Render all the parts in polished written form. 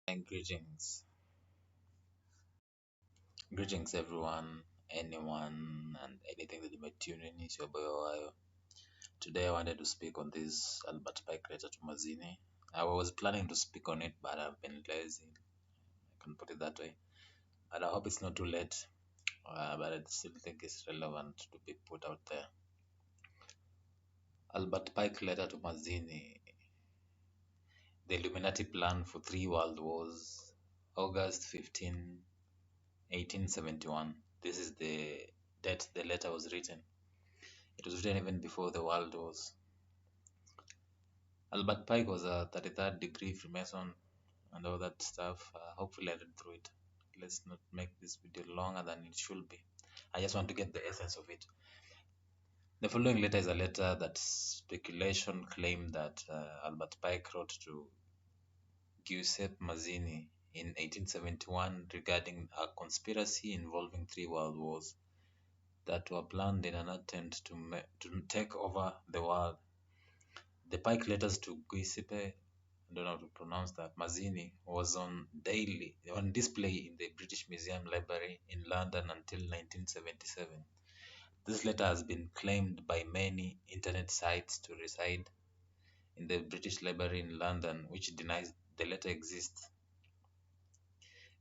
And greetings everyone, anyone and anything that you might tune in. It's your boy Ohio. Today I wanted to speak on this Albert Pike letter to Mazini. I was planning to speak on it, but I've been lazy. I can put it that way. And I hope it's not too late, but I still think it's relevant to be put out there. Albert Pike letter to Mazini. The Illuminati plan for three world wars. August 15, 1871. This is the date the letter was written. It was written even before the world wars. Albert Pike was a 33rd degree Freemason and all that stuff. Hopefully I read through it. Let's not make this video longer than it should be. I just want to get the essence of it. The following letter is a letter that speculation claimed that Albert Pike wrote to Giuseppe Mazzini in 1871 regarding a conspiracy involving three world wars that were planned in an attempt to take over the world. The Pike letters to Giuseppe, I don't know how to pronounce that, Mazini, was on display in the British Museum Library in London until 1977. This letter has been claimed by many internet sites to reside in the British Library in London, which denies the letter exists.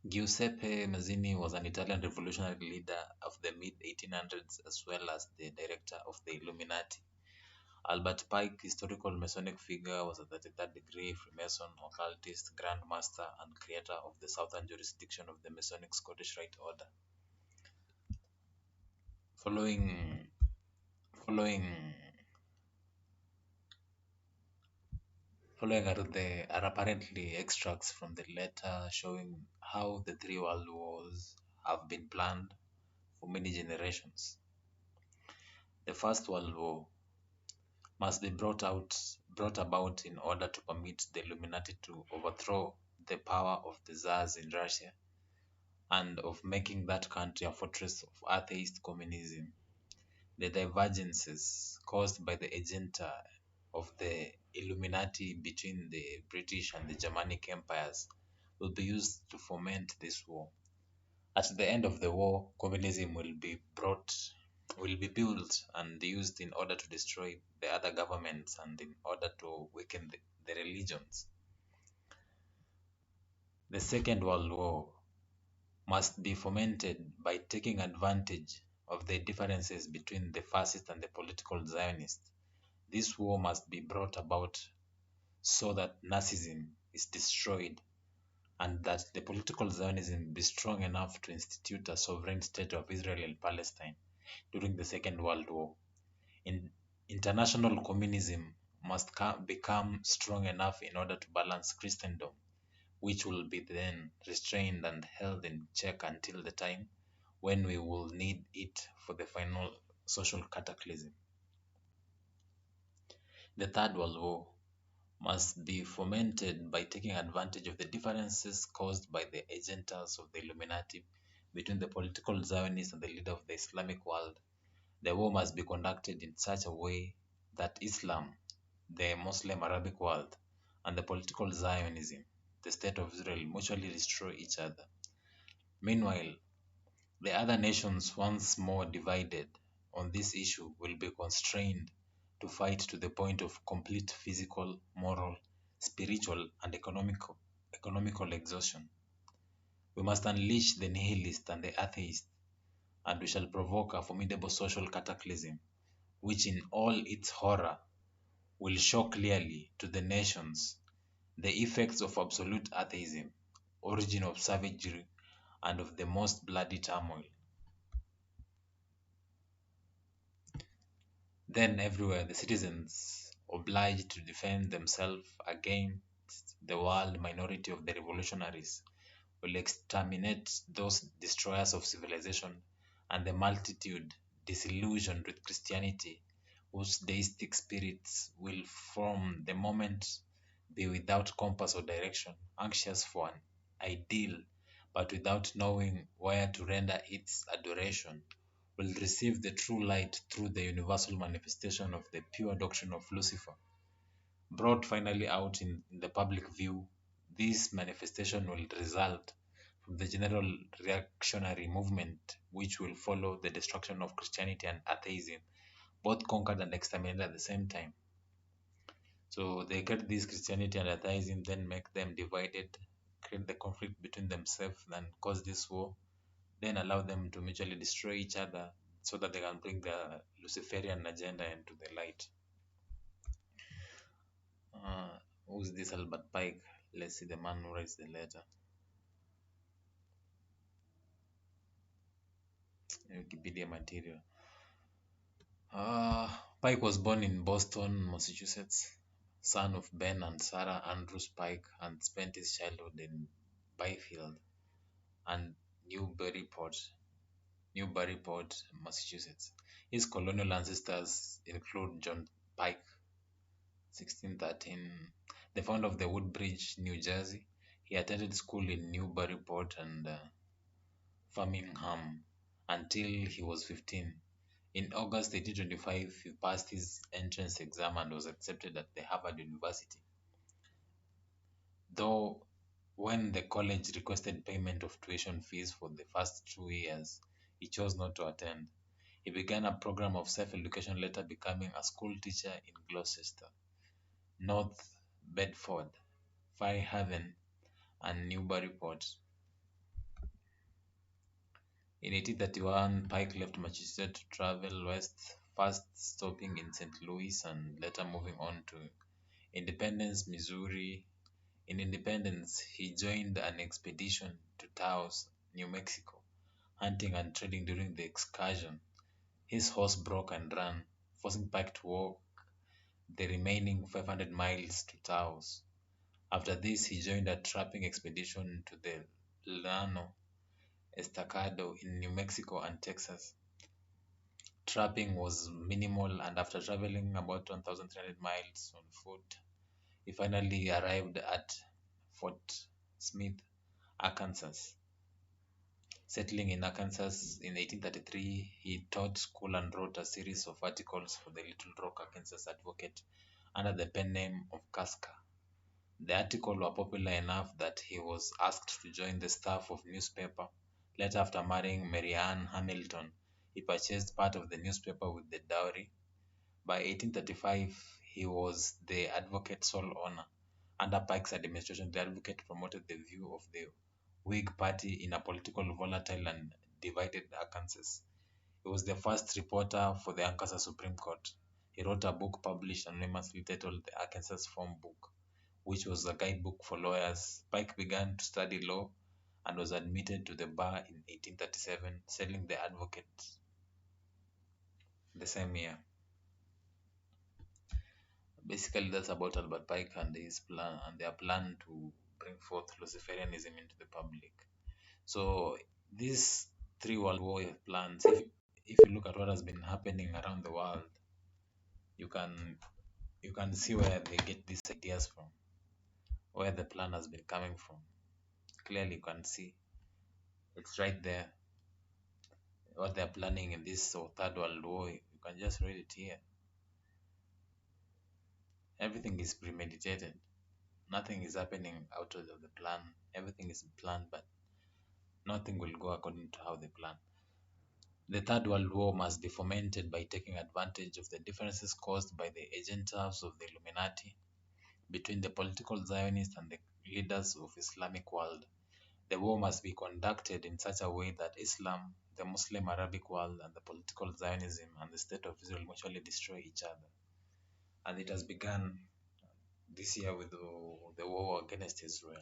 Giuseppe Mazzini was an Italian revolutionary leader of the mid-1800s as well as the director of the Illuminati. Albert Pike, historical Masonic figure, was a 33rd degree Freemason, occultist, Grand Master, and creator of the southern jurisdiction of the Masonic Scottish Rite Order. Following are apparently extracts from the letter showing how the three world wars have been planned for many generations. The First World War must be brought about in order to permit the Illuminati to overthrow the power of the Tsars in Russia and of making that country a fortress of atheist communism. The divergences caused by the agenda of the Illuminati between the British and the Germanic empires will be used to foment this war. At the end of the war, communism will be built and used in order to destroy the other governments and in order to weaken the religions. The Second World War must be fomented by taking advantage of the differences between the fascist and the political Zionists. This war must be brought about so that Nazism is destroyed and that the political Zionism be strong enough to institute a sovereign state of Israel and Palestine during the Second World War. International communism must become strong enough in order to balance Christendom, which will be then restrained and held in check until the time when we will need it for the final social cataclysm. The Third World War must be fomented by taking advantage of the differences caused by the agendas of the Illuminati between the political Zionists and the leader of the Islamic world. The war must be conducted in such a way that Islam, the Muslim Arabic world, and the political Zionism, the state of Israel, mutually destroy each other. Meanwhile, the other nations, once more divided on this issue, will be constrained to fight to the point of complete physical, moral, spiritual, and economical exhaustion. We must unleash the nihilist and the atheist, and we shall provoke a formidable social cataclysm, which in all its horror will show clearly to the nations the effects of absolute atheism, origin of savagery, and of the most bloody turmoil. Then everywhere the citizens, obliged to defend themselves against the wild minority of the revolutionaries, will exterminate those destroyers of civilization and the multitude disillusioned with Christianity, whose deistic spirits will from the moment be without compass or direction, anxious for an ideal, but without knowing where to render its adoration, will receive the true light through the universal manifestation of the pure doctrine of Lucifer. Brought finally out in the public view, this manifestation will result from the general reactionary movement which will follow the destruction of Christianity and atheism, both conquered and exterminated at the same time. So they get this Christianity and atheism, then make them divided, create the conflict between themselves, and cause this war, then allow them to mutually destroy each other so that they can bring the Luciferian agenda into the light. Uh, who's this Albert Pike? Let's see the man who writes the letter. Wikipedia material. Pike was born in Boston, Massachusetts, son of Ben and Sarah Andrews Pike, and spent his childhood in Byfield and Newburyport, Newburyport, Massachusetts. His colonial ancestors include John Pike, 1613, the founder of the Woodbridge, New Jersey. He attended school in Newburyport and Framingham until he was 15. In August 1825, he passed his entrance exam and was accepted at the Harvard University. Though, when the college requested payment of tuition fees for the first 2 years, he chose not to attend. He began a program of self-education, later becoming a school teacher in Gloucester, North Bedford, Fairhaven, and Newburyport. In 1831, Pike left Massachusetts to travel west, first stopping in St. Louis and later moving on to Independence, Missouri. In Independence, he joined an expedition to Taos, New Mexico, hunting and trading. During the excursion, his horse broke and ran, forcing Pike to walk the remaining 500 miles to Taos. After this, he joined a trapping expedition to the Llano Estacado in New Mexico and Texas. Trapping was minimal, and after traveling about 1,300 miles on foot, he finally arrived at Fort Smith, Arkansas. Settling in Arkansas in 1833, he taught school and wrote a series of articles for the Little Rock, Arkansas Advocate under the pen name of Casca. The articles were popular enough that he was asked to join the staff of newspaper. Later, after marrying Mary Ann Hamilton, he purchased part of the newspaper with the dowry. By 1835, he was the Advocate's sole owner. Under Pike's administration, the Advocate promoted the view of the Whig Party in a political, volatile, and divided Arkansas. He was the first reporter for the Arkansas Supreme Court. He wrote a book published anonymously titled The Arkansas Form Book, which was a guidebook for lawyers. Pike began to study law and was admitted to the bar in 1837, selling the Advocate the same year. Basically, that's about Albert Pike and his plan and their plan to bring forth Luciferianism into the public. So these three world war plans, if you look at what has been happening around the world, you can see where they get these ideas from, where the plan has been coming from. Clearly, you can see it's right there. What they're planning in this third world war, you can just read it here. Everything is premeditated. Nothing is happening out of the plan. Everything is planned, but nothing will go according to how they plan. The Third World War must be fomented by taking advantage of the differences caused by the agendas of the Illuminati between the political Zionists and the leaders of Islamic world. The war must be conducted in such a way that Islam, the Muslim Arabic world, and the political Zionism and the state of Israel mutually destroy each other. And it has begun this year with the war against Israel.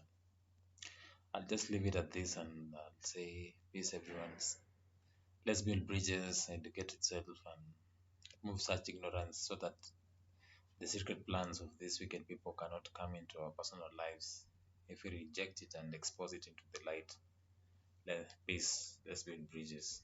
I'll just leave it at this and I'll say peace, everyone. Let's build bridges, educate itself, and move such ignorance so that the secret plans of these wicked people cannot come into our personal lives. If we reject it and expose it into the light, peace, let's build bridges.